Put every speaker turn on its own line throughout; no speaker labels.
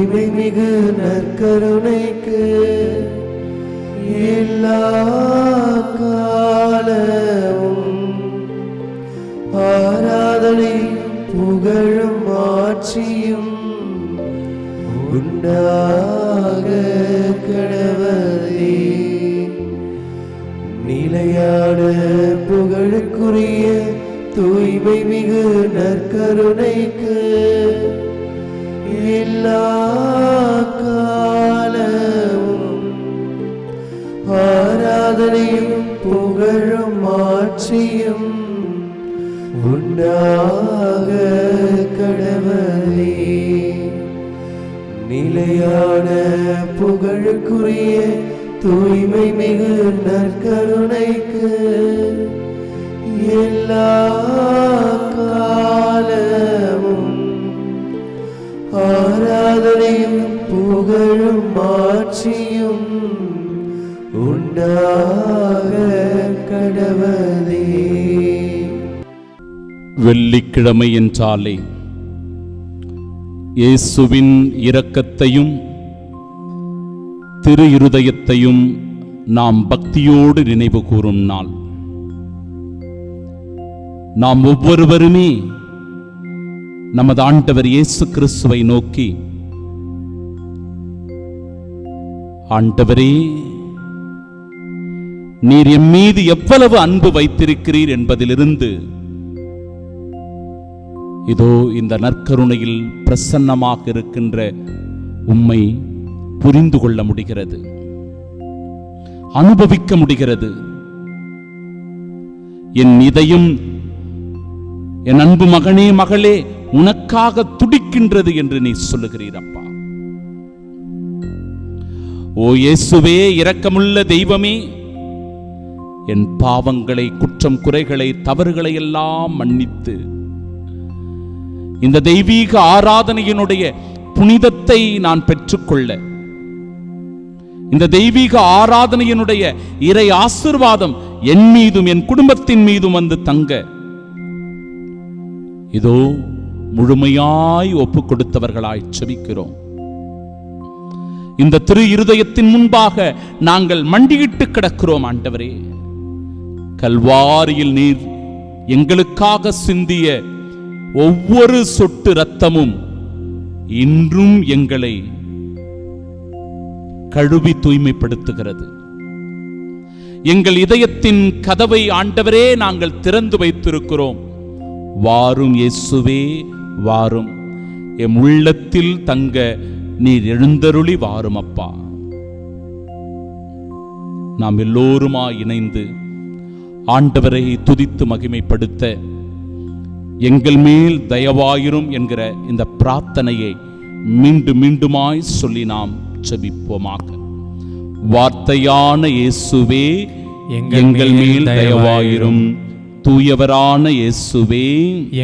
தூய்மை மிகு நற்கருணைக்கு எல்லா காலமும் ஆராதனை புகழும் ஆட்சியும் உண்டாக கடவுளே. நிலையான புகழுக்குரிய தூய்மை மிகு நற்கருணைக்கு எல்லா காலமும் ஆராதனையும் புகழும் ஆட்சியும் உண்டாக கடவுளே. நிலையான புகழுக்குரிய தூய்மை மிகு நற்கருணைக்கு எல்லா காலமும் ஆராதனையும் புகழும் ஆட்சியும் உண்டாக கடவுளே.
வெள்ளிக்கிழமை என்றாலே இயேசுவின் இரக்கத்தையும் திரு இருதயத்தையும் நாம் பக்தியோடு நினைவு கூறும் நாள். நாம் ஒவ்வொருவருமே நமது ஆண்டவர் இயேசு கிறிஸ்துவை நோக்கி, ஆண்டவரே, நீர் எம் மீது எவ்வளவு அன்பு வைத்திருக்கிறீர் என்பதிலிருந்து இதோ இந்த நற்கருணையில் பிரசன்னமாக இருக்கின்ற உம்மை புரிந்து கொள்ள முடிகிறது, அனுபவிக்க முடிகிறது. என் இதயம், என் அன்பு மகனே மகளே, உனக்காக துடிக்கின்றது என்று நீ சொல்லுகிறீர் அப்பா. ஓ இயேசுவே, இரக்கமுள்ள தெய்வமே, என் பாவங்களை, குற்றம் குறைகளை, தவறுகளை எல்லாம் மன்னித்து இந்த தெய்வீக ஆராதனையினுடைய புனிதத்தை நான் பெற்றுக்கொள்ள, இந்த தெய்வீக ஆராதனையினுடைய இறை ஆசீர்வாதம் என் மீதும் என் குடும்பத்தின் மீதும் வந்து தங்க இதோ முழுமையாய் ஒப்பு கொடுத்தவர்களாய் செபிக்கிறோம். இந்த திரு இருதயத்தின் முன்பாக நாங்கள் மண்டியிட்டு கிடக்கிறோம். ஆண்டவரே, கல்வாரியில் நீர் எங்களுக்காக சிந்திய ஒவ்வொரு சொட்டு இரத்தமும் இன்றும் எங்களை கழுவி தூய்மைப்படுத்துகிறது. எங்கள் இதயத்தின் கதவை ஆண்டவரே நாங்கள் திறந்து வைத்திருக்கிறோம். வாரும் இயேசுவே, வாரும், எம் உள்ளத்தில் தங்க நீர் எழுந்தருளி வாரும் அப்பா. நாம் எல்லோருமாய் இணைந்து ஆண்டவரை துதித்து மகிமைப்படுத்த எங்கள் மேல் தயவாயிரும் என்கிற இந்த பிரார்த்தனையை மீண்டும் மீண்டுமாய் சொல்லி நாம் ஜெபிப்போமாக. வார்த்தையான இயேசுவே, எங்கள் மேல் தயவாயிரும். தூயவரான இயேசுவே,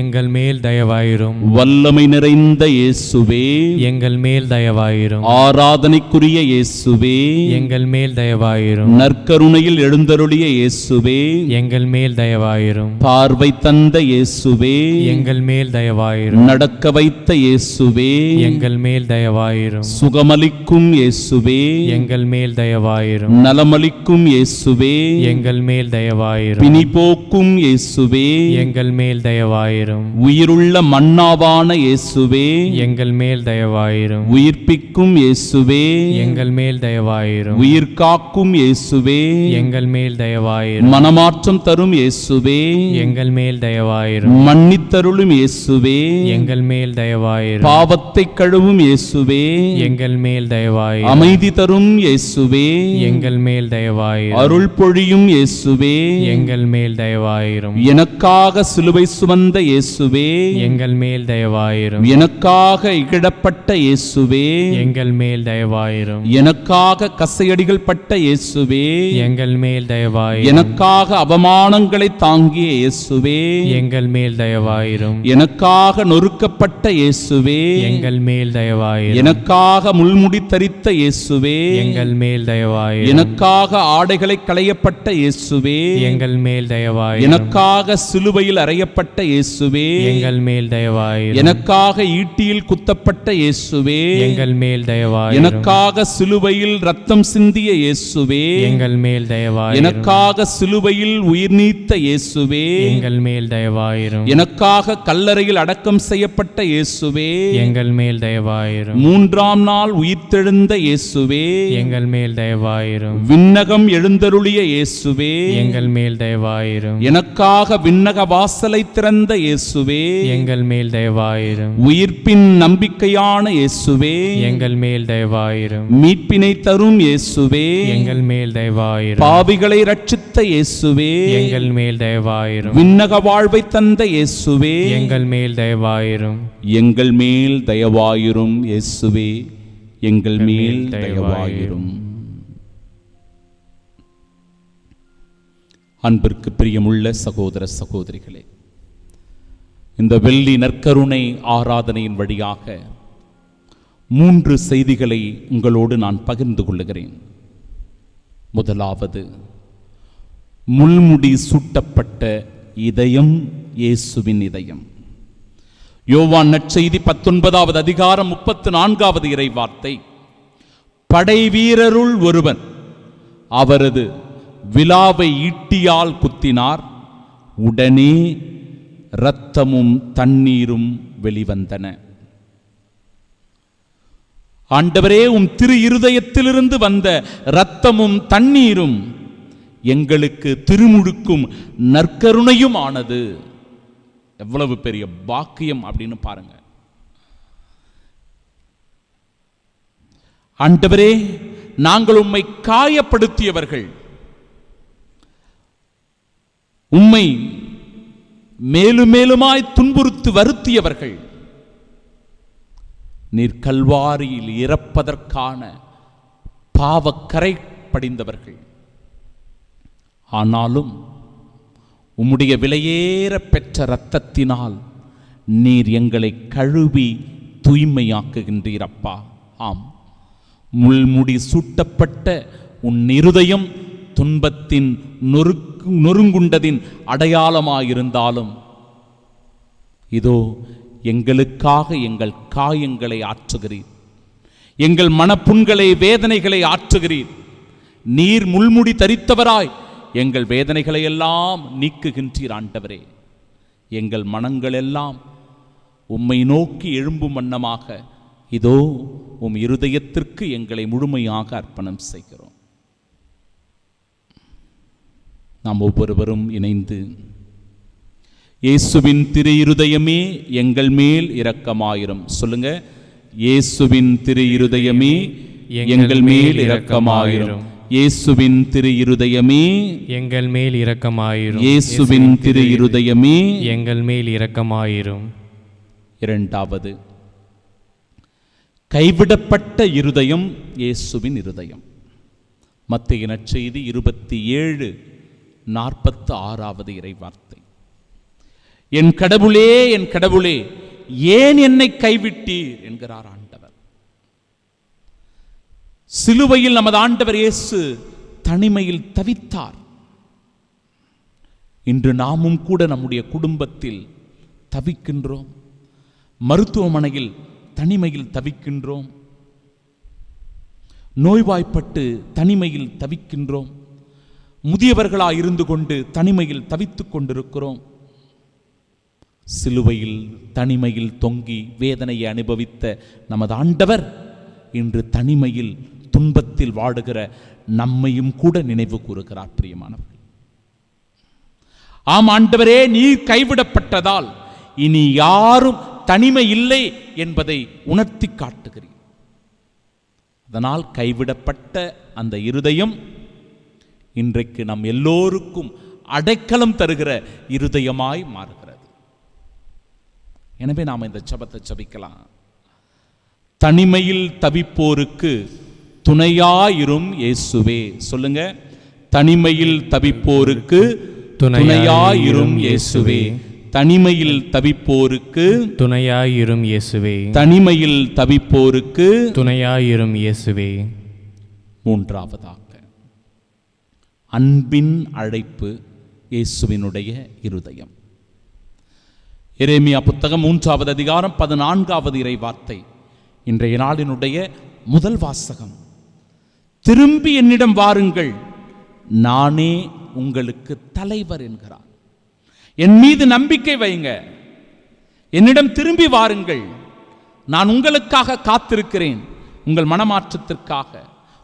எங்கள் மேல் தயவாயிரும்.
வல்லமை நிறைந்த இயேசுவே,
எங்கள் மேல் தயவாயிரும்.
ஆராதனைக்குரிய இயேசுவே,
எங்கள் மேல் தயவாயிரும்.
நற்கருணையில் எழுந்தருளிய இயேசுவே,
எங்கள் மேல் தயவாயிரும்.
பார்வை தந்த இயேசுவே,
எங்கள் மேல் தயவாயிரும்.
நடக்க வைத்த இயேசுவே,
எங்கள் மேல் தயவாயிரும்.
சுகமளிக்கும் இயேசுவே,
எங்கள் மேல் தயவாயிரும்.
நலமளிக்கும் இயேசுவே,
எங்கள் மேல் தயவாயிரும்.
பிணி போக்கும் இயேசுவே,
எங்கள் மேல் தயவாயிரும்.
உயிருள்ள மன்னாவான இயேசுவே,
எங்கள் மேல் தயவாயிரும்.
உயிர்ப்பிக்கும் இயேசுவே,
எங்கள் மேல் தயவாயிரும்.
உயிர் காக்கும் இயேசுவே,
எங்கள் மேல் தயவாயிரும்.
மனமாற்றம் தரும் இயேசுவே,
எங்கள் மேல் தயவாயிரும்.
மன்னித்தருளும் இயேசுவே,
எங்கள் மேல் தயவாயிரும்.
பாவத்தை கழுவும் இயேசுவே,
எங்கள் மேல் தயவாயிரும்.
அமைதி தரும் இயேசுவே,
எங்கள் மேல் தயவாயிரும்.
அருள் பொழியும் இயேசுவே,
எங்கள் மேல் தயவாயிரும்.
எனக்காக சிலுவை சுமந்த இயேசுவே,
எங்கள் மேல் தயவாயிரும்.
எனக்காக இகழப்பட்ட இயேசுவே,
எங்கள் மேல் தயவாயிரும்.
எனக்காக கசையடிகள் பட்ட இயேசுவே,
எங்கள் மேல் தயவாயிரும்.
எனக்காக அவமானங்களை தாங்கிய இயேசுவே,
எங்கள் மேல் தயவாயிரும்.
எனக்காக நொறுக்கப்பட்ட இயேசுவே,
எங்கள் மேல் தயவாயிரும்.
எனக்காக முள்முடி தரித்த இயேசுவே,
எங்கள் மேல் தயவாயிரும்.
எனக்காக ஆடைகளை களையப்பட்ட இயேசுவே,
எங்கள் மேல் தயவாயிரும்.
எனக்காக சிலுவையில் அறையப்பட்ட இயேசுவே,
எங்கள் மேல் தயவாயிரும்.
எனக்காக ஈட்டியில் குத்தப்பட்ட இயேசுவே,
எங்கள் மேல் தயவாயிரும்.
எனக்காக சிலுவையில் ரத்தம் சிந்திய இயேசுவே,
எங்கள் மேல் தயவாயிரும்.
எனக்காக சிலுவையில் உயிர் நீத்த இயேசுவே,
எங்கள் மேல் தயவாயிரும்.
எனக்காக கல்லறையில் அடக்கம் செய்யப்பட்ட இயேசுவே,
எங்கள் மேல் தயவாயிரும்.
மூன்றாம் நாள் உயிர்த்தெழுந்த இயேசுவே,
எங்கள் மேல் தயவாயிரும்.
விண்ணகம் எழுந்தருளிய இயேசுவே,
எங்கள் மேல் தயவாயிரும்.
எனக்காக விண்ணக வாசலை திறந்த இயேசுவே,
எங்கள் மேல் தயவாயிரும்.
உயிர்ப்பின் நம்பிக்கையான இயேசுவே,
எங்கள் மேல் தயவாயிரும்.
மீட்பினை தரும் இயேசுவே,
எங்கள் மேல் தயவாயிரும்.
பாவிகளை ரட்சித்த இயேசுவே,
எங்கள் மேல் தயவாயிரும்.
விண்ணக வாழ்வை தந்த இயேசுவே,
எங்கள் மேல் தயவாயிரும்.
எங்கள் மேல் தயவாயிரும் இயேசுவே, எங்கள் மேல் தயவாயிரும். அன்பிற்கு பிரியமுள்ள சகோதர சகோதரிகளே, இந்த வெள்ளி நற்கருணை ஆராதனையின் வழியாக 3 செய்திகளை உங்களோடு நான் பகிர்ந்து கொள்ளுகிறேன். முதலாவது, முள்முடி சூட்டப்பட்ட இதயம் இயேசுவின் இதயம். யோவான் நற்செய்தி 19வது அதிகாரம் 34வது இறை வார்த்தை, படை வீரருள் ஒருவன் அவரது விலாவை ஈட்டியால் குத்தினார், உடனே இரத்தமும் தண்ணீரும் வெளிவந்தன. ஆண்டவரே, உம் திரு இருதயத்திலிருந்து வந்த இரத்தமும் தண்ணீரும் எங்களுக்கு திருமுழுக்கும் நற்கருணையும் ஆனது. எவ்வளவு பெரிய பாக்கியம் அப்படின்னு பாருங்க. ஆண்டவரே, நாங்கள் உம்மை காயப்படுத்தியவர்கள், உம்மை மேலும் மேலுமாய் துன்புறுத்தி வருத்தியவர்கள், நீர் கல்வாரியில் இறப்பதற்கான பாவக்கரை படிந்தவர்கள். ஆனாலும் உம்முடைய விலையேற பெற்ற இரத்தத்தினால் நீர் எங்களை கழுவி தூய்மையாக்குகின்றீரப்பா. ஆம், முள்முடி சூட்டப்பட்ட உன் இருதயம் துன்பத்தின் நொறுங்குண்டதின் அடையாளமாயிருந்தாலும் இதோ எங்களுக்காக எங்கள் காயங்களை ஆற்றுகிறீர், எங்கள் மனப்புண்களை வேதனைகளை ஆற்றுகிறீர். நீர் முள்முடி தரித்தவராய் எங்கள் வேதனைகளை எல்லாம் நீக்குகின்றீர். ஆண்டவரே, எங்கள் மனங்கள் எல்லாம் உம்மை நோக்கி எழும்பும் வண்ணமாக இதோ உம் இருதயத்திற்கு எங்களை முழுமையாக அர்ப்பணம் செய்கிறோம். நாம் ஒவ்வொருவரும் இணைந்து, இயேசுவின் திரு இருதயமே எங்கள் மேல் இரக்கமாயிரும். சொல்லுங்க, இயேசுவின் திரு இருதயமே எங்கள் மேல் இரக்கமாயிரும். இயேசுவின் திரு இருதயமே
எங்கள் மேல் இரக்கமாயிரும்.
இயேசுவின் திரு இருதயமே
எங்கள் மேல் இரக்கமாயிரும்.
இரண்டாவது, கைவிடப்பட்ட இருதயம் இயேசுவின் இருதயம். மத்தேயு நற்செய்தி 27:46 இறை வார்த்தை, என் கடவுளே, என் கடவுளே, ஏன் என்னை கைவிட்டீர் என்கிறார் ஆண்டவர். சிலுவையில் நமது ஆண்டவர் இயேசு தனிமையில் தவித்தார். இன்று நாமும் கூட நம்முடைய குடும்பத்தில் தவிக்கின்றோம், மருத்துவமனையில் தனிமையில் தவிக்கின்றோம், நோய்வாய்ப்பட்டு தனிமையில் தவிக்கின்றோம், முதியவர்களாய் இருந்து கொண்டு தனிமையில் தவித்துக் கொண்டிருக்கிறோம். சிலுவையில் தனிமையில் தொங்கி வேதனையை அனுபவித்த நமது ஆண்டவர் இன்று தனிமையில் துன்பத்தில் வாடுகிற நம்மையும் கூட நினைவு கூறுகிறார். பிரியமானவர்கள், ஆம் ஆண்டவரே, நீர் கைவிடப்பட்டதால் இனி யாரும் தனிமை இல்லை என்பதை உணர்த்தி காட்டுகிறீர். அதனால் கைவிடப்பட்ட அந்த இருதயம் இன்றைக்கு நம் எல்லோருக்கும் அடைக்கலம் தருகிற இருதயமாய் மாறுகிறது. எனவே நாம் இந்த ஜெபத்தை ஜெபிக்கலாம். தனிமையில் தவிப்போருக்கு துணையாயிரும் இயேசுவே. சொல்லுங்க, தனிமையில் தவிப்போருக்கு துணையாயிரும் இயேசுவே. தனிமையில் தவிப்போருக்கு
துணையாயிரும் இயேசுவே.
தனிமையில் தவிப்போருக்கு
துணையாயிரும் இயேசுவே.
மூன்றாவதாக, அன்பின் அழைப்பு இயேசுவினுடைய இருதயம். எரேமியா புத்தகம் 3வது அதிகாரம் 14வது இறை வார்த்தை, இன்றைய நாளினுடைய முதல் வாசகம். திரும்பி என்னிடம் வாருங்கள், நானே உங்களுக்கு தலைவர் என்கிறார். என் மீது நம்பிக்கை வைங்க, என்னிடம் திரும்பி வாருங்கள், நான் உங்களுக்காக காத்திருக்கிறேன். உங்கள் மனமாற்றத்திற்காக,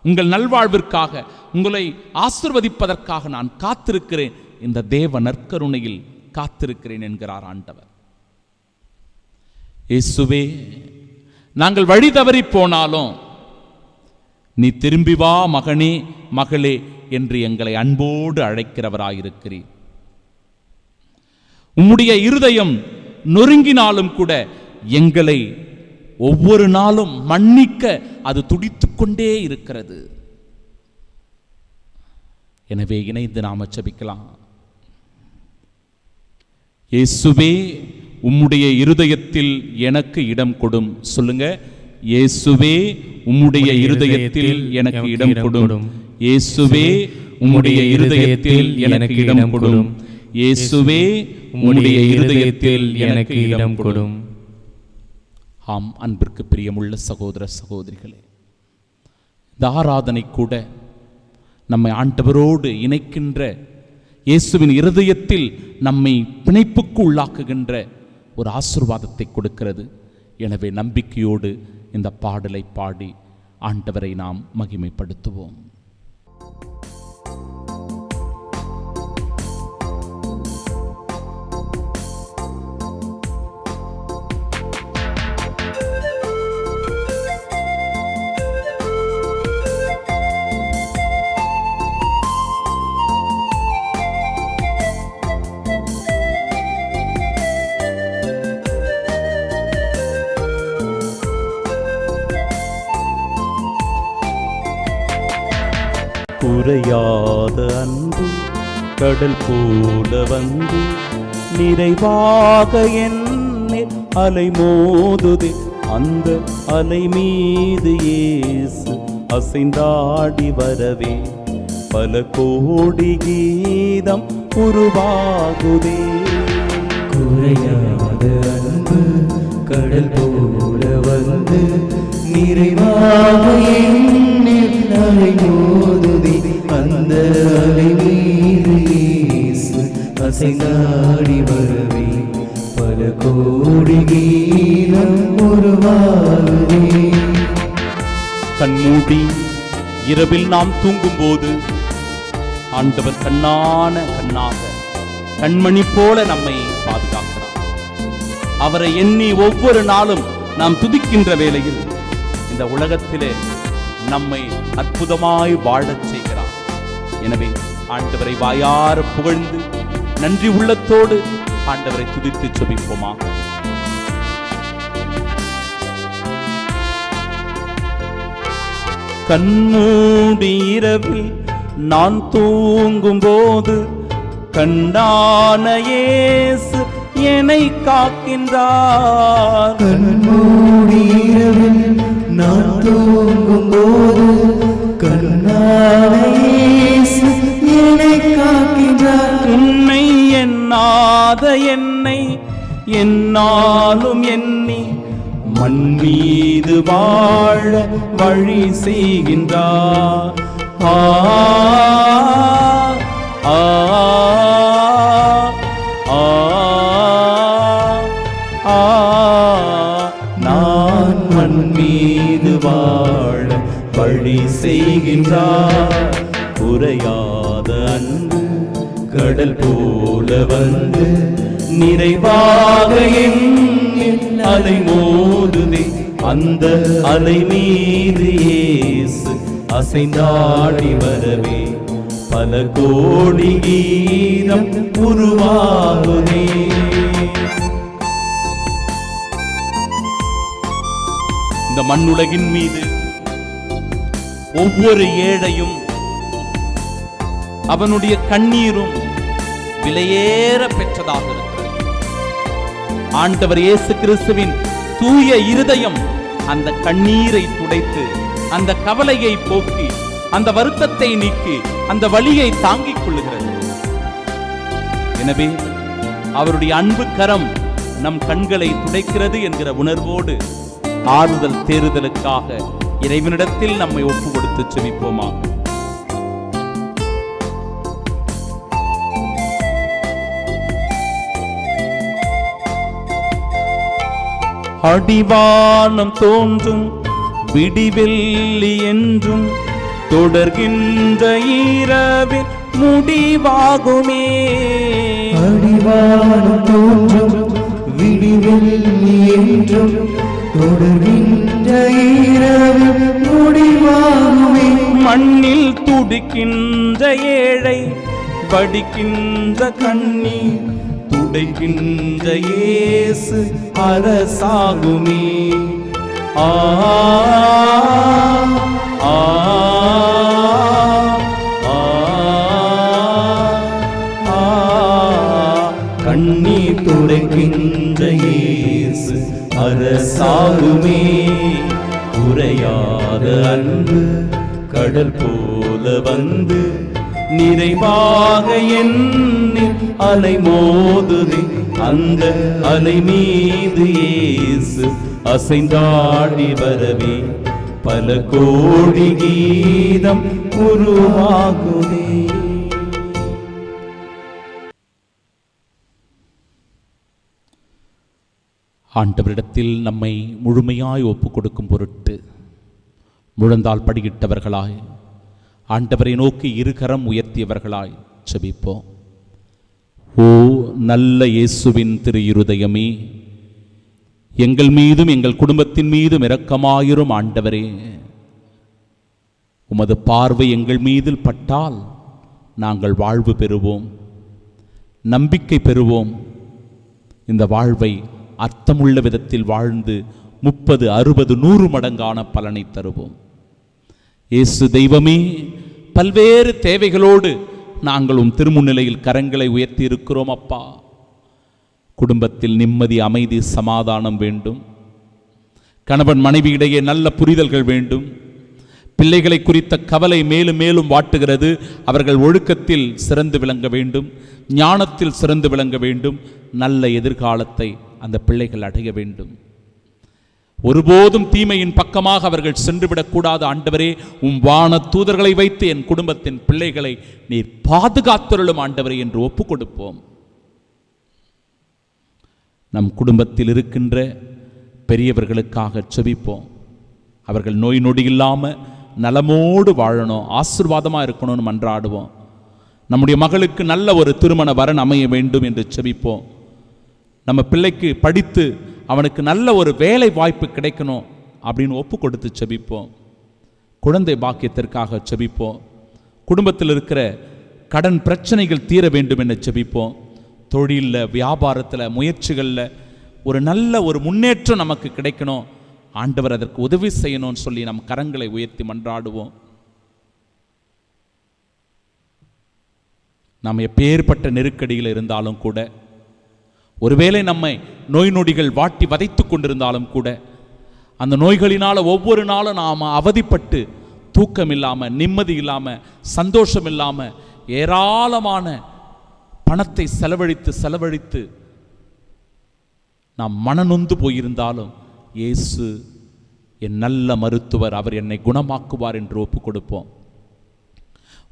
உங்கள் நல்வாழ்விற்காக, உங்களை ஆசீர்வதிப்பதற்காக நான் காத்திருக்கிறேன். இந்த தேவ நற்கருணையில் காத்திருக்கிறேன் என்கிறார் ஆண்டவர். இயேசுவே, நாங்கள் வழி தவறி போனாலும் நீ திரும்பி வா மகனே, மகளே என்று எங்களை அன்போடு அழைக்கிறவராயிருக்கிறீர். உம்முடைய இருதயம் நொறுங்கினாலும் கூட எங்களை ஒவ்வொரு நாளும் மன்னிக்க அது துடித்துக் கொண்டே இருக்கிறது. எனவே இணைந்து நாம ஜெபிக்கலாம். இயேசுவே, உம்முடைய இருதயத்தில் எனக்கு இடம் கொடும். சொல்லுங்க, இயேசுவே உம்முடைய இருதயத்தில் எனக்கு இடம் கொடும். இயேசுவே உம்முடைய இருதயத்தில் எனக்கு இடம் கொடும். இயேசுவே உம்முடைய இருதயத்தில் எனக்கு இடம் கொடும். ஆம், அன்பிற்கு பிரியமுள்ள சகோதர சகோதரிகளே, இந்த ஆராதனை கூட நம்மை ஆண்டவரோடு இணைக்கின்ற, இயேசுவின் இருதயத்தில் நம்மை பிணைப்புக்கு உள்ளாக்குகின்ற ஒரு ஆசீர்வாதத்தை கொடுக்கிறது. எனவே நம்பிக்கையோடு இந்த பாடலை பாடி ஆண்டவரை நாம் மகிமைப்படுத்துவோம்.
குறையாத அன்பு கடல் போல வந்து நிறைவாக என்னை அலை மோதுதே. அந்த அலை மீது இயேசு அசைந்தாடி வரவே பல கோடி கீதம் உருவாகுதே.
குறையாத அன்பு கடல் போல வந்து நிறைவாக என்னில் அலை மோதுதே. அந்த அலை மீது இயேசு அசைந்தாடி வரவே பல கோடி கீதம் உருவாகுதே.
கண்மூடி இரவில் நாம் தூங்கும்போது ஆண்டவர் கண்ணாக கண்மணி போல நம்மை பாதுகாக்கிறார். அவரை எண்ணி ஒவ்வொரு நாளும் நாம் துதிக்கின்ற வேளையில் இந்த உலகத்திலே நம்மை அற்புதமாய் வாழச் செய்கிறார். எனவே ஆண்டவரை வாயார புகழ்ந்து நன்றி உள்ளத்தோடு ஆண்டவரை துதித்து ஜெபிப்போமாக. கண்மூடி இரவில் நான் தூங்கும் போது கண்டான இயேசு என்னை காக்கின்றார்.
கண்மூடி இரவில் நான் தூங்கும் போது கண்ணான இயேசு என்னை காக்கின்றார்.
உன்னை எண்ணாத என்னை என்னாலும் எண்ணி மண் மீது வாழ வழி செய்கின்றார். ஆ ஆ ஆ ஆ நான் மண் மீது வாழ வழி செய்கின்றார். குறையாத அன்பு கடல் போல வந்து நிறைவாக என்னில் அலை மோதுதே. அந்த அலை மீது இயேசு அசைந்தாடி வரவே பல கோடி கீதம் உருவாகுதே. இந்த மண்ணுலகின் மீது ஒவ்வொரு ஏழையும் அவனுடைய கண்ணீரும் விலையேற பெற்றதாக இருக்கிறது. ஆண்டவர் இயேசு கிறிஸ்துவின் தூய இருதயம் அந்த கண்ணீரை துடைத்து, அந்த கவலையை போக்கி, அந்த வருத்தத்தை நீக்கி, அந்த வலியை தாங்கிக் கொள்ளுகிறது. எனவே அவருடைய அன்பு கரம் நம் கண்களை துடைக்கிறது என்கிற உணர்வோடு ஆறுதல் தேறுதலுக்காக இறைவனிடத்தில் நம்மை ஒப்பு கொடுத்து செபிப்போமா. அடிவானம் தோன்றும் விடிவெள்ளி என்றும் தொடர்கின்ற இரவில் முடிவாகுமே.
அடிவானம் தோன்றும் விடிவெள்ளி என்றும் தொடர்கின்ற இரவில் முடிவாகுமே.
மண்ணில் துடிக்கின்ற ஏழை வடிக்கின்ற கண்ணீர் துடைக்கின்ற இயேசு அரசாகுமே. ஆ ஆ கண்ணீர் துடைக்கின்ற இயேசு அரசாகுமே. குறையாத அன்பு கடல் போல வந்து நிறைவாக என்னில் அலை மோதுதே. அந்த அலை மீது இயேசு அசைந்தாடி வரவே பல கோடி கீதம் உருவாகுதே. ஆண்டவரிடத்தில் நம்மை முழுமையாய் ஒப்புக் கொடுக்கும் பொருட்டு முழந்தால் படியிட்டவர்களாய் ஆண்டவரை நோக்கி இருகரம் உயர்த்தியவர்களாய் செபிப்போம். ஓ நல்ல இயேசுவின் திரு இருதயமே, எங்கள் மீதும் எங்கள் குடும்பத்தின் மீதும் இரக்கமாயிரும் ஆண்டவரே. உமது பார்வை எங்கள் மீதில் பட்டால் நாங்கள் வாழ்வு பெறுவோம், நம்பிக்கை பெறுவோம். இந்த வாழ்வை அர்த்தமுள்ள விதத்தில் வாழ்ந்து 30, 60, 100 மடங்கான பலனை தருவோம். இயேசு தெய்வமே, பல்வேறு தேவைகளோடு நாங்களும் திருமுன்னிலையில் கரங்களை உயர்த்தி இருக்கிறோம் அப்பா. குடும்பத்தில் நிம்மதி, அமைதி, சமாதானம் வேண்டும். கணவன் மனைவி இடையே நல்ல புரிதல்கள் வேண்டும். பிள்ளைகளை குறித்த கவலை மேலும் மேலும் வாட்டுகிறது. அவர்கள் ஒழுக்கத்தில் சிறந்து விளங்க வேண்டும், ஞானத்தில் சிறந்து விளங்க வேண்டும். நல்ல எதிர்காலத்தை அந்த பிள்ளைகள் அடைய வேண்டும். ஒருபோதும் தீமையின் பக்கமாக அவர்கள் சென்றுவிடக்கூடாது. ஆண்டவரே, வான தூதர்களை வைத்து என் குடும்பத்தின் பிள்ளைகளை நீர் பாதுகாத்தருளும் ஆண்டவரே என்று ஒப்பு கொடுப்போம். நம் குடும்பத்தில் இருக்கின்ற பெரியவர்களுக்காக செபிப்போம். அவர்கள் நோய் நொடி இல்லாமல் நலமோடு வாழணும், ஆசீர்வாதமாக இருக்கணும்னு மன்றாடுவோம். நம்முடைய மகளுக்கு நல்ல ஒரு திருமண வரன் அமைய வேண்டும் என்று செபிப்போம். நம்ம பிள்ளைக்கு படித்து அவனுக்கு நல்ல ஒரு வேலை வாய்ப்பு கிடைக்கணும் அப்படின்னு ஒப்பு கொடுத்து செபிப்போம். குழந்தை பாக்கியத்திற்காக செபிப்போம். குடும்பத்தில் இருக்கிற கடன் பிரச்சனைகள் தீர வேண்டும் என்று செபிப்போம். தொழிலில், வியாபாரத்தில், முயற்சிகளில் ஒரு நல்ல ஒரு முன்னேற்றம் நமக்கு கிடைக்கணும், ஆண்டவர் அதற்கு உதவி செய்யணும்னு சொல்லி நம் கரங்களை உயர்த்தி மன்றாடுவோம். நாம் எப்பேற்பட்ட நெருக்கடியில் இருந்தாலும் கூட, ஒருவேளை நம்மை நோய் நொடிகள் வாட்டி வதைத்து கொண்டிருந்தாலும் கூட, அந்த நோய்களினால் ஒவ்வொரு நாளும் நாம் அவதிப்பட்டு தூக்கம் இல்லாமல், நிம்மதி இல்லாமல், சந்தோஷம் இல்லாமல், ஏராளமான பணத்தை செலவழித்து நாம் மனநொந்து போயிருந்தாலும், இயேசு என் நல்ல மருத்துவர், அவர் என்னை குணமாக்குவார் என்று ஒப்பு கொடுப்போம்.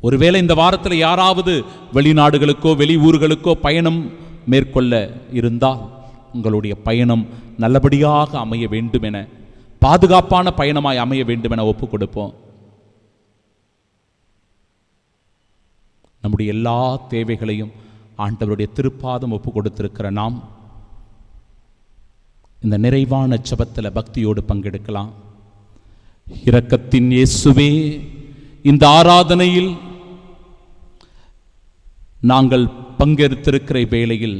ஒருவேளை இந்த வாரத்தில் யாராவது வெளிநாடுகளுக்கோ வெளி ஊர்களுக்கோ பயணம் மேற்கொள்ள இருந்தால், உங்களுடைய பயணம் நல்லபடியாக அமைய வேண்டும் என, பாதுகாப்பான பயணமாய் அமைய வேண்டும் என ஒப்பு கொடுப்போம். நம்முடைய எல்லா தேவைகளையும் ஆண்டவருடைய திருப்பாதம் ஒப்பு கொடுத்திருக்கிற நாம் இந்த நிறைவான ஜெபத்தில் பக்தியோடு பங்கெடுக்கலாம். இரக்கத்தின் இயேசுவே, இந்த ஆராதனையில் நாங்கள் பங்கெடுத்திருக்கிற வேளையில்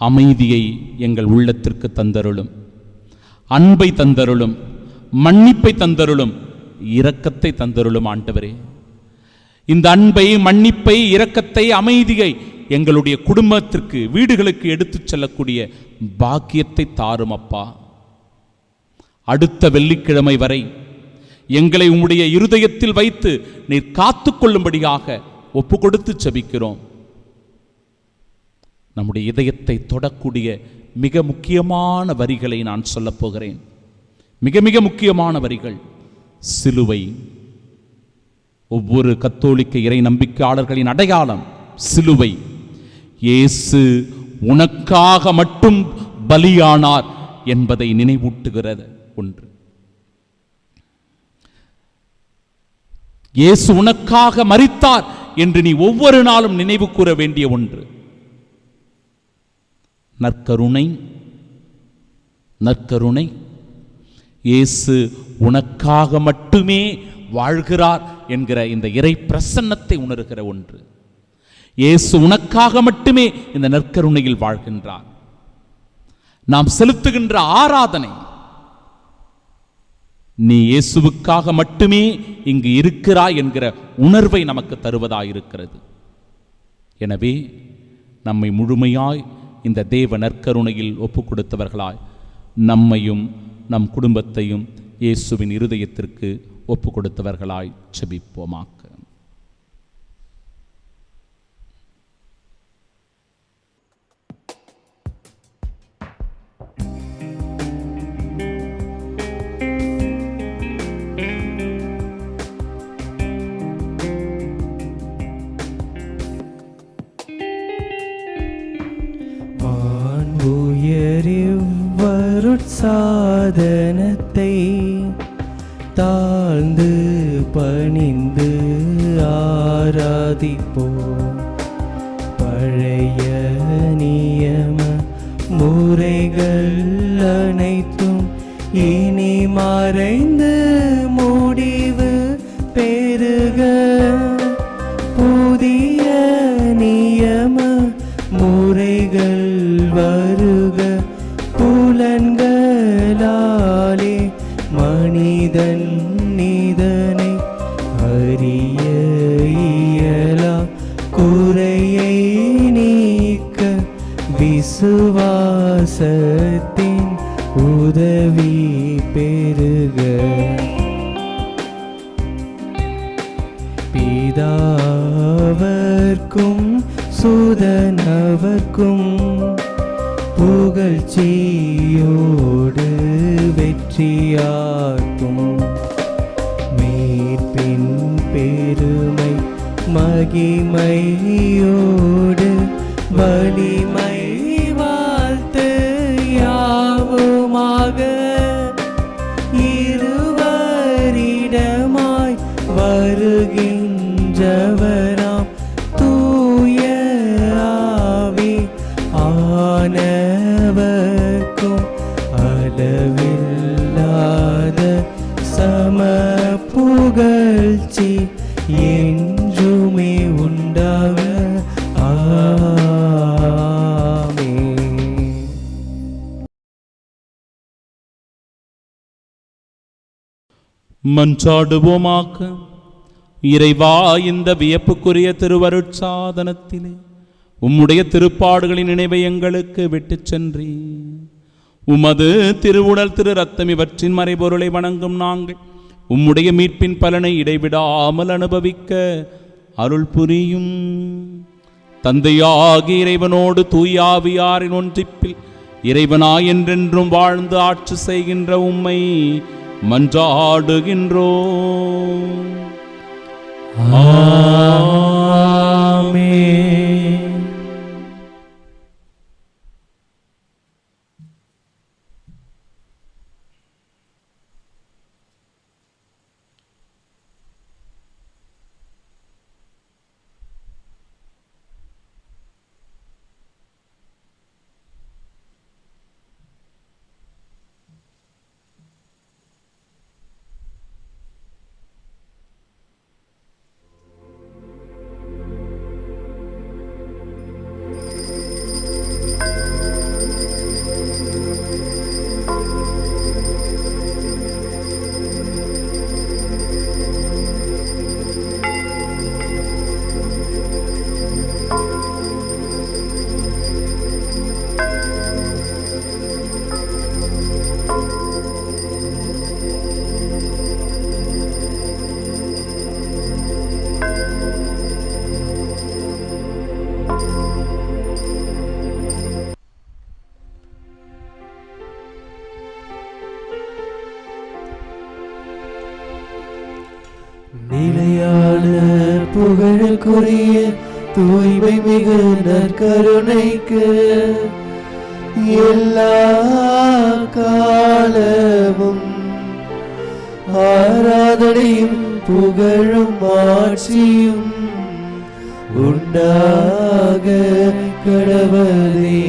அமைதியை எங்கள் உள்ளத்திற்கு தந்தருளும், அன்பை தந்தருளும், மன்னிப்பை தந்தருளும், இரக்கத்தை தந்தருளும். ஆண்டவரே, இந்த அன்பை, மன்னிப்பை, இரக்கத்தை, அமைதியை எங்களுடைய குடும்பத்திற்கு, வீடுகளுக்கு எடுத்துச் செல்லக்கூடிய பாக்கியத்தை தாரும் அப்பா. அடுத்த வெள்ளிக்கிழமை வரை எங்களை உம்முடைய இருதயத்தில் வைத்து நீர் காத்து கொள்ளும்படியாக ஒப்பு கொடுத்து செபிக்கிறோம். நம்முடைய இதயத்தை தொடக்கூடிய மிக முக்கியமான வரிகளை நான் சொல்லப் போகிறேன். மிக மிக முக்கியமான வரிகள். சிலுவை ஒவ்வொரு கத்தோலிக்க இறை நம்பிக்கையாளர்களின் அடையாளம். சிலுவை. இயேசு உனக்காக மட்டும் பலியானார் என்பதை நினைவூட்டுகிறது ஒன்று. இயேசு உனக்காக மரித்தார் என்று நீ ஒவ்வொரு நாளும் நினைவு கூற வேண்டிய ஒன்று. நற்கருணை. நற்கருணை. இயேசு உனக்காக மட்டுமே வாழ்கிறார் என்கிற இந்த இறை பிரசன்னத்தை உணர்கிற ஒன்று. இயேசு உனக்காக மட்டுமே இந்த நற்கருணையில் வாழ்கின்றார். நாம் செலுத்துகின்ற ஆராதனை நீ இயேசுவுக்காக மட்டுமே இங்கு இருக்கிறாய் என்கிற உணர்வை நமக்கு தருவதாயிருக்கிறது. எனவே நம்மை முழுமையாய் இந்த தேவ நற்கருணையில் ஒப்புக் கொடுத்தவர்களாய் நம்மையும் நம் குடும்பத்தையும் இயேசுவின் இருதயத்திற்கு ஒப்புக் கொடுத்தவர்களாய் செபிப்போமாக.
சாதனத்தை தாழ்ந்து பணிந்து ஆராதிப்போம். பழைய நியம முறைகள் அனைத்தும் இனி மறைந்து முடிவு பெறுக. புதிய நியம முறைகள் வருக. புலன்களாலே மனிதன் இதனை அறிய இயலா. குறையை நீக்க விசுவாசத்தின் உதவி பெறுக. பிதாவர்க்கும் சுதனவர்க்கும் புகழ்ச்சியோடு வெற்றியாக்கும். மீட்பின் பெருமை மகிமையோடு வலிமை வாழ்த்து யாவுமாக. இருவரிடமாய் வருகின்றவராம் தூய ஆவி ஆனவர்க்கும் அளவில்லாத சம புகழ்ச்சி என்றுமே உண்டாக. ஆமென்.
மன்றாடுவோமாக. இறைவா, இந்த வியப்புக்குரிய திருவருட்சாதனத்திலே உம்முடைய திருப்பாடுகளின் நினைவை எங்களுக்கு விட்டுச் சென்றி உமது திருவுடல் திரு ரத்தம் இவற்றின் மறைபொருளை வணங்கும் நாங்கள் உம்முடைய மீட்பின் பலனை இடைவிடாமல் அனுபவிக்க அருள் புரியும். தந்தையாகி இறைவனோடு தூயாவியாரின் ஒன்றிப்பில் இறைவனாய் என்றென்றும் வாழ்ந்து ஆட்சி செய்கின்ற உம்மை மன்றாடுகின்றோம்.
ஆமென். நிலையான புகழுக்குரிய தூய்மை மிகு நற்கருணைக்கு எல்லா காலமும் ஆராதனையும் புகழும் ஆட்சியும் உண்டாக கடவுளே.